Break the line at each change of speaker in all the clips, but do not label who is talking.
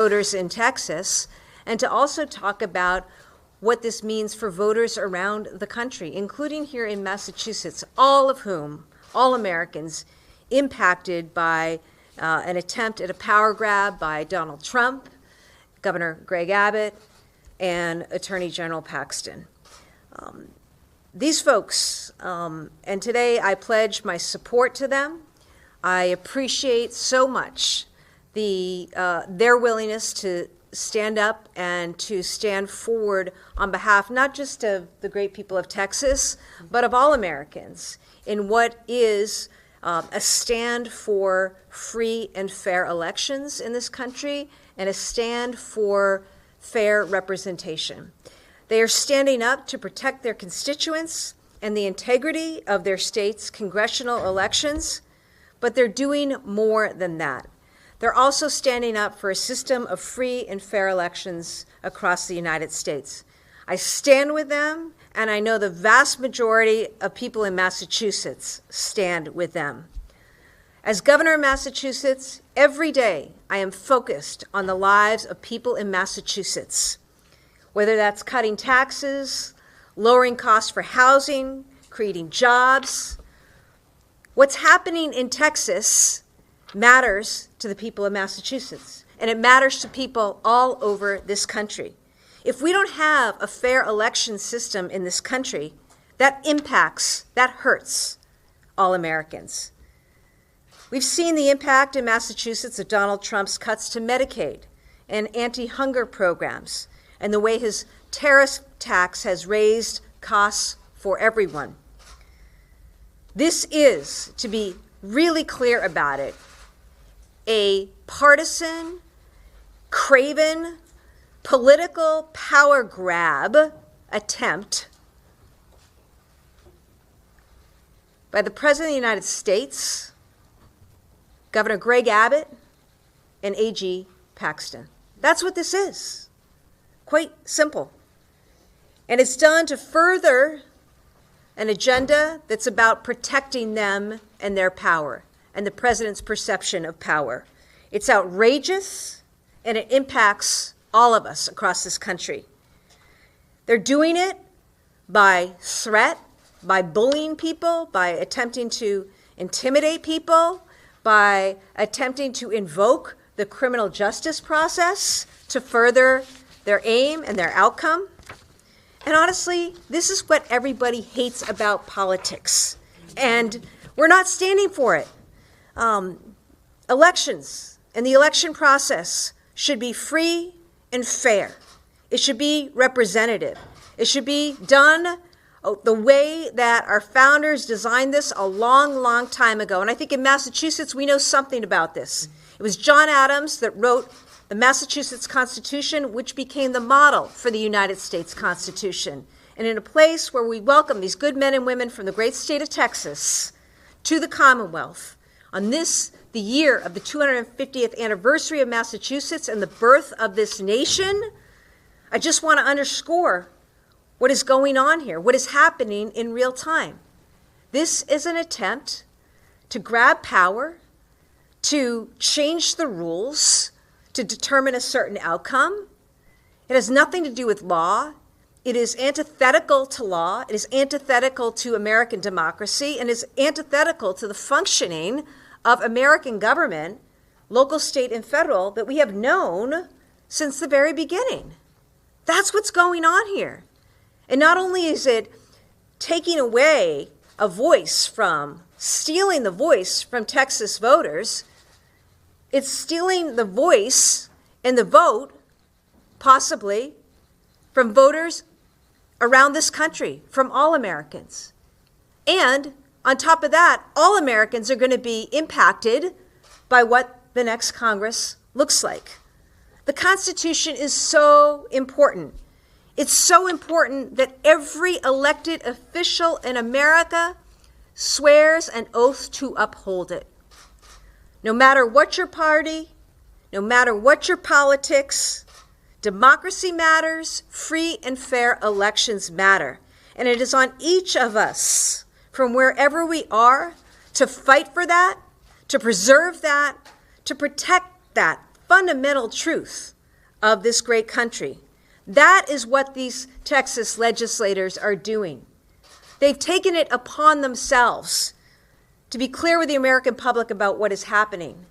voters in Texas, and to also talk about what this means for voters around the country, including here in Massachusetts, all Americans impacted by an attempt at a power grab by Donald Trump, Governor Greg Abbott, and Attorney General Paxton. These folks, and today I pledge my support to them. I appreciate so much their willingness to stand up and to stand forward on behalf not just of the great people of Texas, but of all Americans in what is a stand for free and fair elections in this country and a stand for fair representation. They are standing up to protect their constituents and the integrity of their state's congressional elections, but they're doing more than that. They're also standing up for a system of free and fair elections across the United States. I stand with them, and I know the vast majority of people in Massachusetts stand with them. As governor of Massachusetts, every day I am focused on the lives of people in Massachusetts, whether that's cutting taxes, lowering costs for housing, creating jobs. What's happening in Texas matters to the people of Massachusetts, and it matters to people all over this country. If we don't have a fair election system in this country, that hurts all Americans. We've seen the impact in Massachusetts of Donald Trump's cuts to Medicaid and anti-hunger programs, and the way his tariff tax has raised costs for everyone. This is, to be really clear about it, a partisan, craven, political power grab attempt by the President of the United States, Governor Greg Abbott, and AG Paxton. That's what this is. Quite simple. And it's done to further an agenda that's about protecting them and their power and the president's perception of power. It's outrageous, and it impacts all of us across this country. They're doing it by threat, by bullying people, by attempting to intimidate people, by attempting to invoke the criminal justice process to further their aim and their outcome. And honestly, this is what everybody hates about politics, and we're not standing for it. Elections and the election process should be free and fair. It should be representative. It should be done the way that our founders designed this a long, long time ago. And I think in Massachusetts, we know something about this. It was John Adams that wrote the Massachusetts Constitution, which became the model for the United States Constitution. And in a place where we welcome these good men and women from the great state of Texas to the Commonwealth, on this, the year of the 250th anniversary of Massachusetts and the birth of this nation, I just want to underscore what is going on here, what is happening in real time. This is an attempt to grab power, to change the rules, to determine a certain outcome. It has nothing to do with law. It is antithetical to law. It is antithetical to American democracy, and is antithetical to the functioning of American government, local, state, and federal, that we have known since the very beginning. That's what's going on here. And not only is it taking away a voice from, stealing the voice from Texas voters, it's stealing the voice and the vote, possibly, from voters around this country, from all Americans. And on top of that, all Americans are going to be impacted by what the next Congress looks like. The Constitution is so important. It's so important that every elected official in America swears an oath to uphold it. No matter what your party, no matter what your politics, democracy matters, free and fair elections matter. And it is on each of us, from wherever we are, to fight for that, to preserve that, to protect that fundamental truth of this great country. That is what these Texas legislators are doing. They've taken it upon themselves to be clear with the American public about what is happening.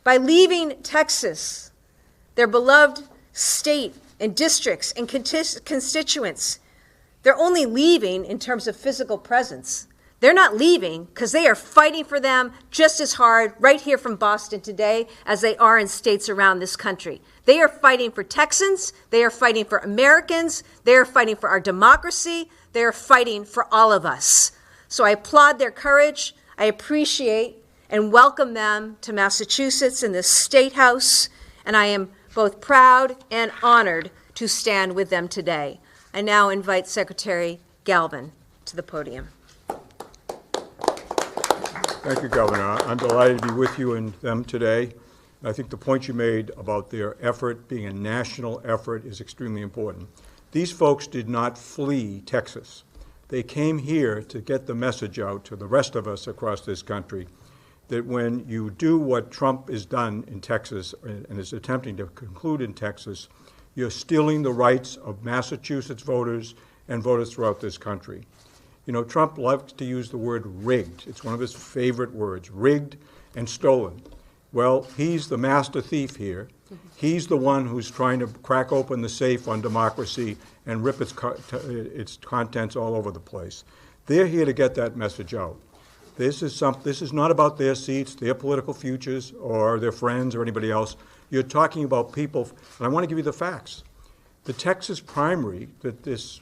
By leaving Texas, their beloved state and districts and constituents, they're only leaving in terms of physical presence. They're not leaving because they are fighting for them just as hard right here from Boston today as they are in states around this country. They are fighting for Texans. They are fighting for Americans. They are fighting for our democracy. They are fighting for all of us. So I applaud their courage. I appreciate and welcome them to Massachusetts in the State House, and I am both proud and honored to stand with them today. I now invite Secretary Galvin to the podium.
Thank you, Governor. I'm delighted to be with you and them today. I think the point you made about their effort being a national effort is extremely important. These folks did not flee Texas. They came here to get the message out to the rest of us across this country that when you do what Trump has done in Texas and is attempting to conclude in Texas, you're stealing the rights of Massachusetts voters and voters throughout this country. You know, Trump loves to use the word rigged. It's one of his favorite words, rigged and stolen. Well, he's the master thief here. He's the one who's trying to crack open the safe on democracy and rip its contents all over the place. They're here to get that message out. This is not about their seats, their political futures, or their friends or anybody else. You're talking about people, and I want to give you the facts. The Texas primary that this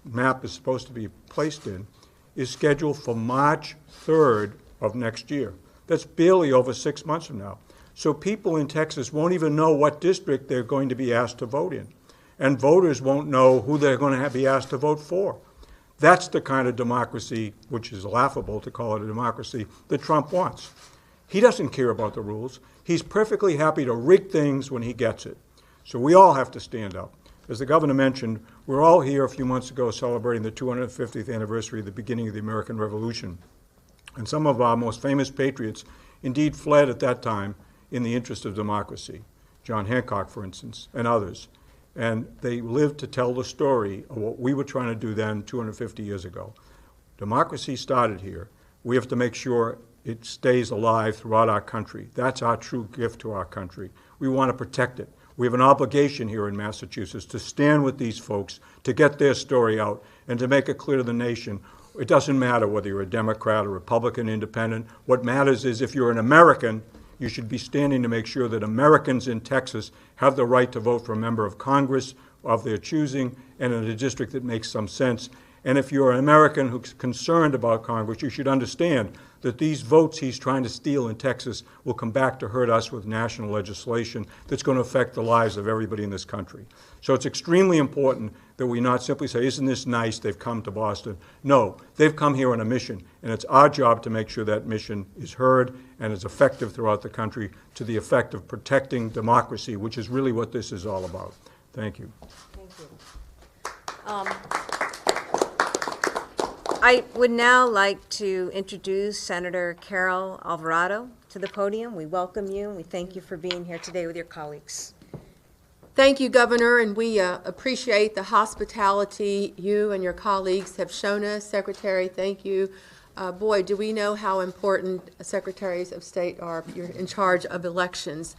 map is supposed to be placed in is scheduled for March 3rd of next year. That's barely over 6 months from now. So people in Texas won't even know what district they're going to be asked to vote in. And voters won't know who they're going to be asked to vote for. That's the kind of democracy, which is laughable to call it a democracy, that Trump wants. He doesn't care about the rules. He's perfectly happy to rig things when he gets it. So we all have to stand up. As the governor mentioned, we're all here a few months ago celebrating the 250th anniversary of the beginning of the American Revolution. And some of our most famous patriots indeed fled at that time in the interest of democracy. John Hancock, for instance, and others. And they lived to tell the story of what we were trying to do then 250 years ago. Democracy started here. We have to make sure it stays alive throughout our country. That's our true gift to our country. We want to protect it. We have an obligation here in Massachusetts to stand with these folks, to get their story out, and to make it clear to the nation, it doesn't matter whether you're a Democrat, or Republican, Independent. What matters is if you're an American, you should be standing to make sure that Americans in Texas have the right to vote for a member of Congress of their choosing and in a district that makes some sense. And if you're an American who's concerned about Congress, you should understand that these votes he's trying to steal in Texas will come back to hurt us with national legislation that's going to affect the lives of everybody in this country. So it's extremely important that we not simply say, isn't this nice, they've come to Boston. No, they've come here on a mission, and it's our job to make sure that mission is heard and is effective throughout the country to the effect of protecting democracy, which is really what this is all about. Thank you.
Thank you. I would now like to introduce Senator Carol Alvarado to the podium. We welcome you, and we thank you for being here today with your colleagues.
Thank you, Governor, and we appreciate the hospitality you and your colleagues have shown us. Secretary, thank you. Boy, do we know how important secretaries of state are. You're in charge of elections.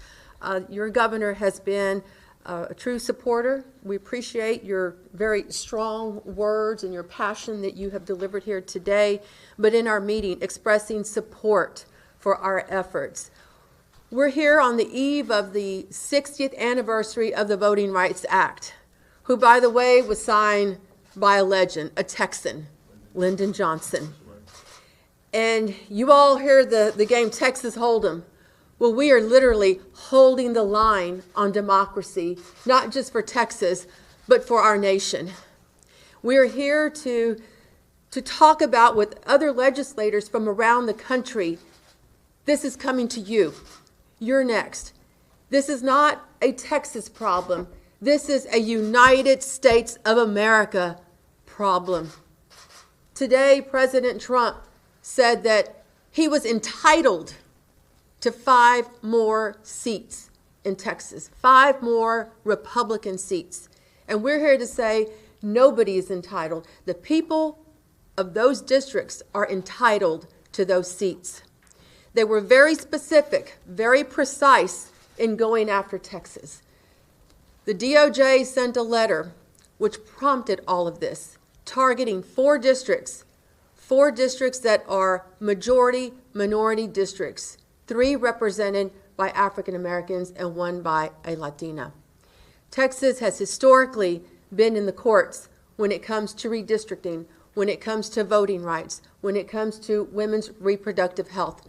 Your governor has been a true supporter. We appreciate your very strong words and your passion that you have delivered here today, but in our meeting, expressing support for our efforts. We're here on the eve of the 60th anniversary of the Voting Rights Act, who, by the way, was signed by a legend, a Texan, Lyndon Johnson. And you all hear the game Texas Hold'em. Well, we are literally holding the line on democracy, not just for Texas, but for our nation. We are here to talk about with other legislators from around the country. This is coming to you. You're next. This is not a Texas problem. This is a United States of America problem. Today, President Trump said that he was entitled to 5 more seats in Texas, 5 more Republican seats. And we're here to say nobody is entitled. The people of those districts are entitled to those seats. They were very specific, very precise in going after Texas. The DOJ sent a letter which prompted all of this, targeting 4 districts that are majority minority districts, 3 represented by African Americans and 1 by a Latina. Texas has historically been in the courts when it comes to redistricting, when it comes to voting rights, when it comes to women's reproductive health.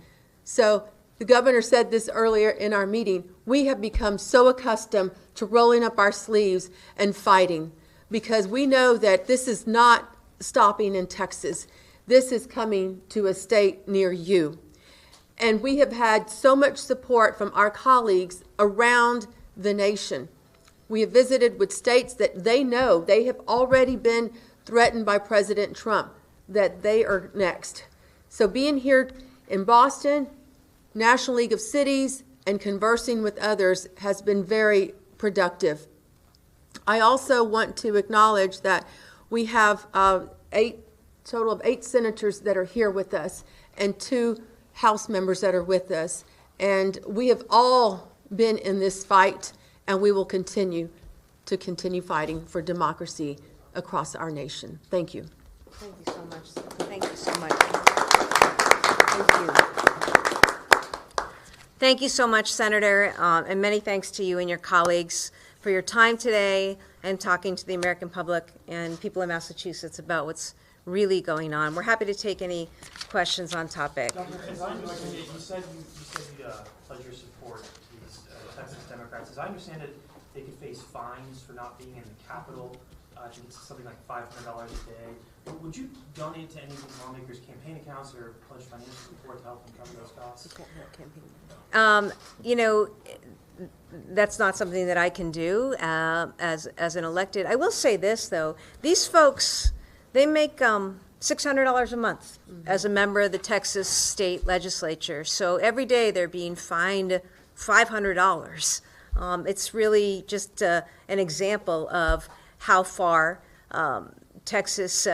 So the governor said this earlier in our meeting, we have become so accustomed to rolling up our sleeves and fighting because we know that this is not stopping in Texas. This is coming to a state near you. And we have had so much support from our colleagues around the nation. We have visited with states that they know they have already been threatened by President Trump, that they are next. So being here in Boston, National League of Cities, and conversing with others has been very productive. I also want to acknowledge that we have total of 8 senators that are here with us and 2 House members that are with us. And we have all been in this fight, and we will continue fighting for democracy across our nation. Thank you.
Thank you so much. Thank you so much. Thank you. Thank you so much, Senator, and many thanks to you and your colleagues for your time today and talking to the American public and people in Massachusetts about what's really going on. We're happy to take any questions on topic.
Governor, as I understand it, you said you pledge your support to these Texas Democrats. As I understand it, they could face fines for not being in the Capitol. I think it's something like $500 a day. Would you donate to any of these lawmakers' campaign accounts or pledge financial support to help them cover those costs?
You know, that's not something that I can do as an elected. I will say this, though. These folks, they make $600 a month as a member of the Texas state legislature. So every day they're being fined $500. It's really just an example of how far Texas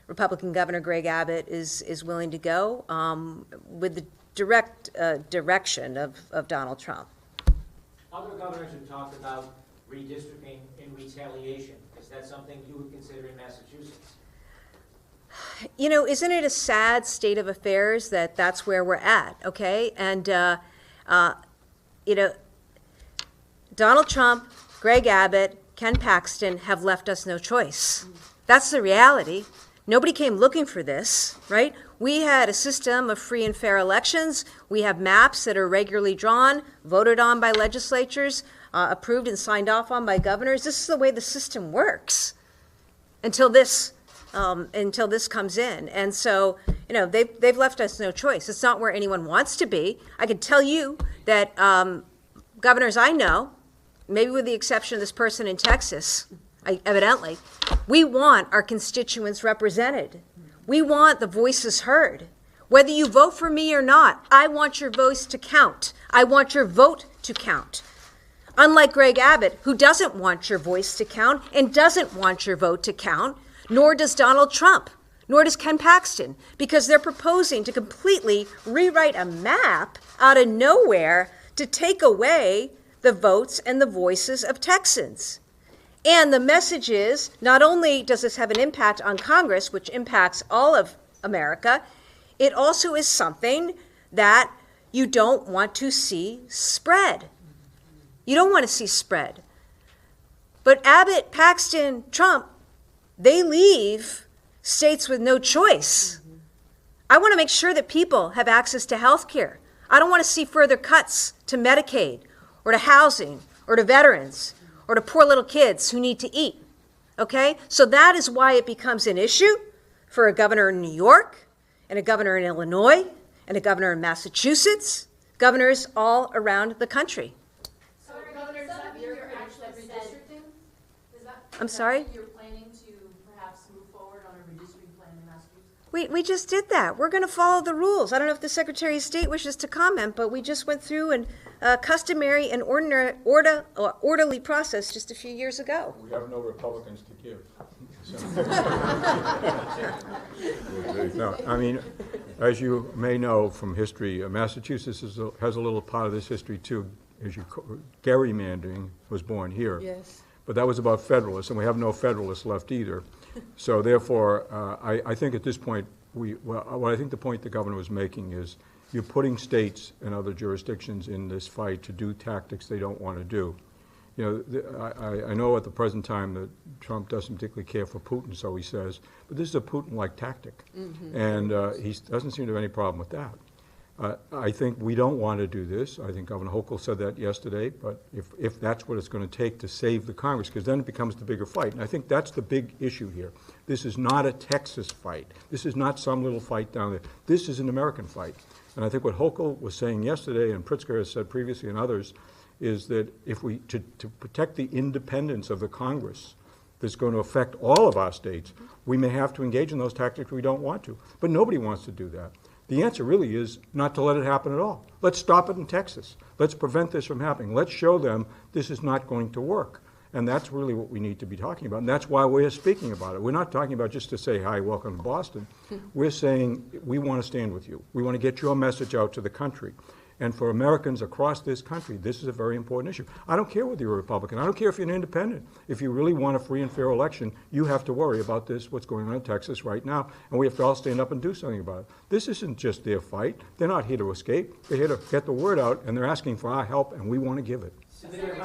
Republican Governor Greg Abbott is willing to go with the direct direction of Donald Trump.
Other governors have talked about redistricting in retaliation. Is that something you would consider in Massachusetts?
You know, isn't it a sad state of affairs that that's where we're at, okay? And, you know, Donald Trump, Greg Abbott, Ken Paxton have left us no choice. That's the reality. Nobody came looking for this, right? We had a system of free and fair elections. We have maps that are regularly drawn, voted on by legislatures, approved and signed off on by governors. This is the way the system works until this comes in. And so, you know, they've left us no choice. It's not where anyone wants to be. I can tell you that governors I know, maybe with the exception of this person in Texas, evidently, we want our constituents represented. We want the voices heard. Whether you vote for me or not, I want your voice to count. I want your vote to count. Unlike Greg Abbott, who doesn't want your voice to count and doesn't want your vote to count, nor does Donald Trump, nor does Ken Paxton, because they're proposing to completely rewrite a map out of nowhere to take away the votes and the voices of Texans. And the message is, not only does this have an impact on Congress, which impacts all of America, it also is something that you don't want to see spread. You don't want to see spread. But Abbott, Paxton, Trump, they leave states with no choice. I want to make sure that people have access to health care. I don't want to see further cuts to Medicaid or to housing or to veterans or to poor little kids who need to eat, okay? So that is why it becomes an issue for a governor in New York and a governor in Illinois and a governor in Massachusetts, governors all around the country.
So, Governor, does that mean you're actually redistricting?
I'm sorry?
You're planning to perhaps move forward on a redistricting plan in Massachusetts?
We just did that. We're going to follow the rules. I don't know if the Secretary of State wishes to comment, but we just went through a customary and orderly process just a few years ago.
We have no Republicans to give. No, I mean, as you may know from history, Massachusetts has a little part of this history too. Gerrymandering was born here.
Yes.
But that was about Federalists, and we have no Federalists left either. So therefore, I think at this point, what I think the point the governor was making is you're putting states and other jurisdictions in this fight to do tactics they don't want to do. You know, I know at the present time that Trump doesn't particularly care for Putin, so he says, but this is a Putin-like tactic. Mm-hmm. And he doesn't seem to have any problem with that. I think we don't want to do this. I think Governor Hochul said that yesterday, but if that's what it's going to take to save the Congress, because then it becomes the bigger fight. And I think that's the big issue here. This is not a Texas fight. This is not some little fight down there. This is an American fight. And I think what Hochul was saying yesterday, and Pritzker has said previously and others, is that if we, to protect the independence of the Congress that's going to affect all of our states, we may have to engage in those tactics we don't want to. But nobody wants to do that. The answer really is not to let it happen at all. Let's stop it in Texas. Let's prevent this from happening. Let's show them this is not going to work. And that's really what we need to be talking about. And that's why we're speaking about it. We're not talking about just to say, hi, welcome to Boston. We're saying we want to stand with you. We want to get your message out to the country. And for Americans across this country, this is a very important issue. I don't care whether you're a Republican. I don't care if you're an independent. If you really want a free and fair election, you have to worry about this, what's going on in Texas right now, and we have to all stand up and do something about it. This isn't just their fight. They're not here to escape. They're here to get the word out, and they're asking for our help, and we want to give it.
Senator,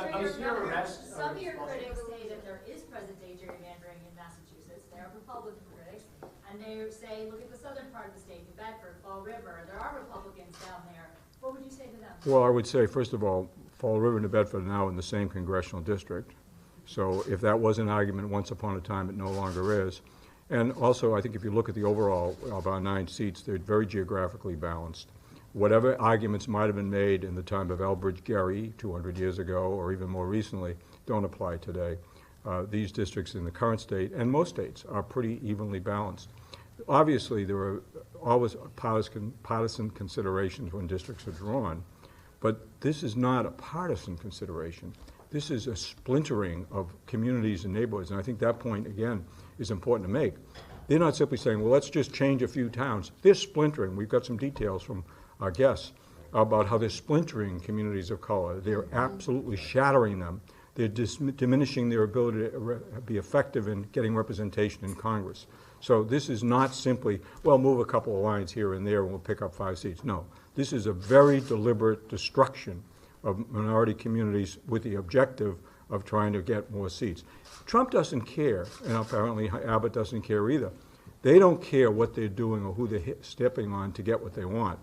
some of your critics say that there is present-day gerrymandering in Massachusetts. There are Republican critics, and they say, look at the southern part of the state, New Bedford, Fall River. There are Republicans down there. What would you say to them?
Well, I would say, first of all, Fall River and New Bedford are now in the same congressional district. So if that was an argument once upon a time, it no longer is. And also, I think if you look at the overall of our 9 seats, they're very geographically balanced. Whatever arguments might have been made in the time of Elbridge Gerry 200 years ago, or even more recently, don't apply today. These districts in the current state, and most states, are pretty evenly balanced. Obviously, there are always partisan considerations when districts are drawn, but this is not a partisan consideration. This is a splintering of communities and neighborhoods, and I think that point, again, is important to make. They're not simply saying, well, let's just change a few towns. They're splintering. We've got some details from our guests about how they're splintering communities of color. They're absolutely shattering them. They're diminishing their ability to be effective in getting representation in Congress. So this is not simply, well, move a couple of lines here and there and we'll pick up 5 seats. No, this is a very deliberate destruction of minority communities with the objective of trying to get more seats. Trump doesn't care, and apparently Abbott doesn't care either. They don't care what they're doing or who they're stepping on to get what they want.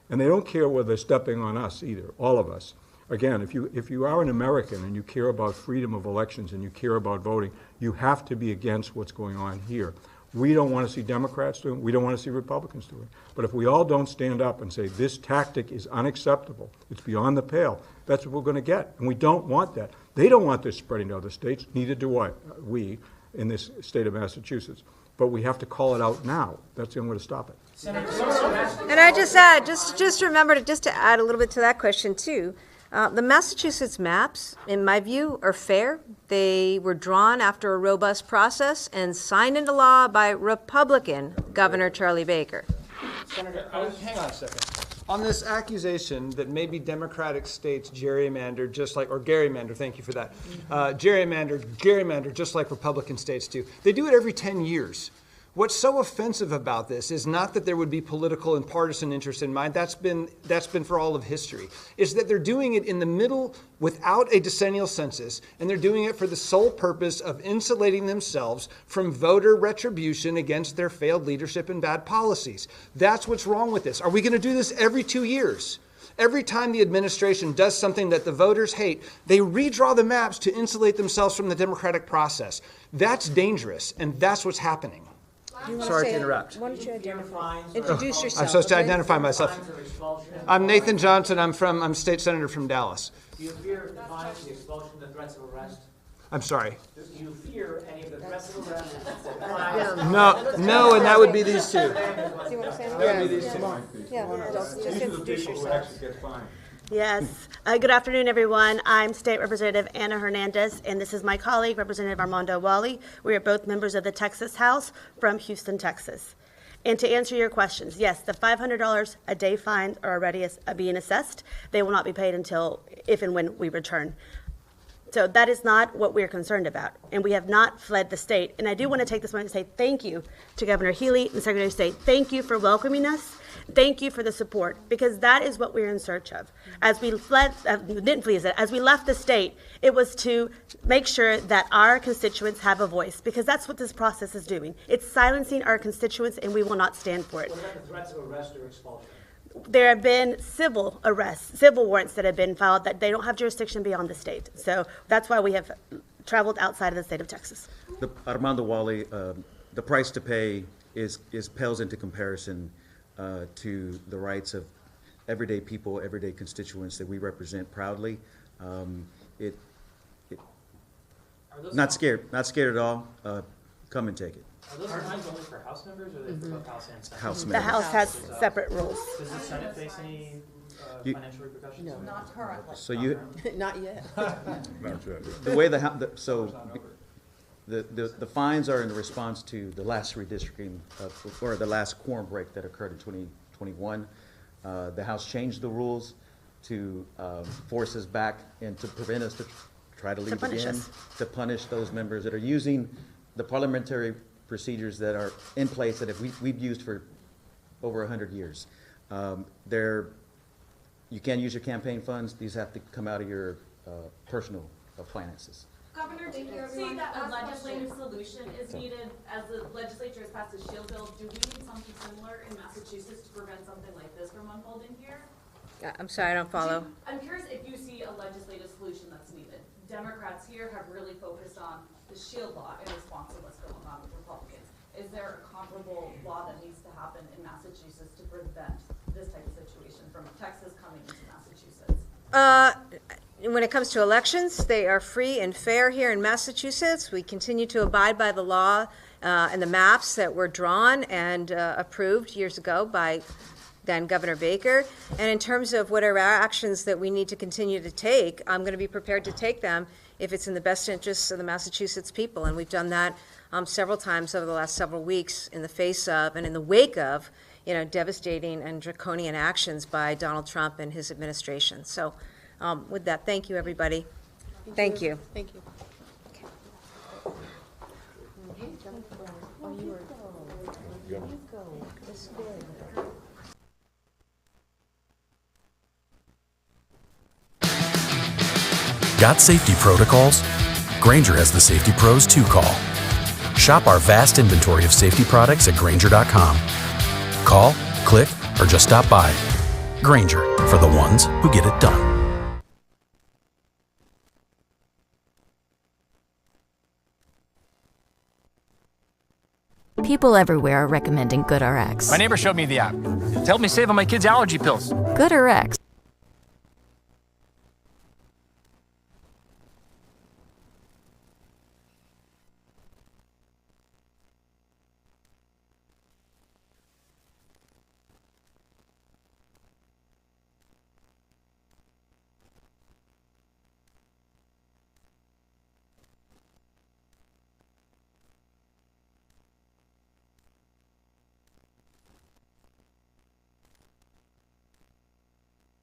And they don't care whether they're stepping on us either, all of us. Again, if you are an American and you care about freedom of elections and you care about voting, you have to be against what's going on here. We don't want to see Democrats doing it. We don't want to see Republicans doing it. But if we all don't stand up and say this tactic is unacceptable, it's beyond the pale, that's what we're going to get. And we don't want that. They don't want this spreading to other states, neither do we in this state of Massachusetts. But we have to call it out now. That's the only way to stop it.
And I just add, just remember to add a little bit to that question too. The Massachusetts maps, in my view, are fair. They were drawn after a robust process and signed into law by Republican Governor Charlie Baker.
Senator, hang on a second. On this accusation that maybe Democratic states gerrymander just like, or gerrymander, thank you for that, gerrymander just like Republican states do. They do it every 10 years. What's so offensive about this is not that there would be political and partisan interest in mind. That's been for all of history. Is that they're doing it in the middle without a decennial census, and they're doing it for the sole purpose of insulating themselves from voter retribution against their failed leadership and bad policies. That's what's wrong with this. Are we going to do this every 2 years? Every time the administration does something that the voters hate, they redraw the maps to insulate themselves from the democratic process. That's dangerous, and that's what's happening. Sorry to interrupt.
Why don't you introduce yourself?
I'm supposed to identify myself.
Fines or expulsion?
I'm Nathan Johnson. I'm state senator from Dallas.
Do you fear the fines, the expulsion, the threats of arrest?
I'm sorry.
Do you fear any of the threats of arrest?
No, and that would be these two.
Do you want to say
That would be these two.
Yeah, just introduce yourself.
Yes. Good afternoon, everyone. I'm State Representative Anna Hernandez, and this is my colleague, Representative Armando Wally. We are both members of the Texas House from Houston, Texas. And to answer your questions, yes, the $500 a day fines are already being assessed. They will not be paid until if and when we return. So that is not what we're concerned about, and we have not fled the state. And I do want to take this moment to say thank you to Governor Healey and the Secretary of State. Thank you for welcoming us. Thank you for the support, because that is what we're in search of. As we fled, didn't flee, as we left the state, it was to make sure that our constituents have a voice, because that's what this process is doing. It's silencing our constituents, and we will not stand for it.
What about the threats of arrest or expulsion?
There have been civil arrests, civil warrants that have been filed that they don't have jurisdiction beyond the state. So that's why we have traveled outside of the state of Texas.
Armando Wally, the price to pay is pales into comparison to the rights of everyday people, everyday constituents that we represent proudly. Not scared at all. Come and take it.
Are those fines only for House members, or are they for both House and Senate?
House
The
members.
House has separate rules.
Does the Senate face any financial repercussions?
No.
Not currently.
So you,
Not yet.
the way the fines are in response to the last redistricting or the last quorum break that occurred in 2021. The House changed the rules to force us back and to prevent us to try to leave
punish
again,
us.
to punish those members that are using the parliamentary procedures that are in place that we've used for over 100 years. You can't use your campaign funds. These have to come out of your personal finances.
Governor, do you see that a legislative solution is needed as the legislature has passed a shield bill? Do we need something similar in Massachusetts to prevent something like this from unfolding here?
I'm sorry, I don't follow.
I'm curious if you see a legislative solution that's needed. Democrats here have really focused on the shield law in response to what's going on with Republicans. Is there a comparable law that needs to happen in Massachusetts to prevent this type of situation from Texas coming into Massachusetts?
When it comes to elections, they are free and fair here in Massachusetts. We continue to abide by the law and the maps that were drawn and approved years ago by then Governor Baker. And in terms of whatever actions that we need to continue to take, I'm going to be prepared to take them if it's in the best interests of the Massachusetts people. And we've done that several times over the last several weeks in the face of and in the wake of, devastating and draconian actions by Donald Trump and his administration. So with that, thank you, everybody. Thank you.
Thank you.
Got safety protocols? Grainger has the safety pros to call. Shop our vast inventory of safety products at Grainger.com. Call, click, or just stop by. Grainger, for the ones who get it done.
People everywhere are recommending GoodRx.
My neighbor showed me the app. It helped me save on my kids' allergy pills.
GoodRx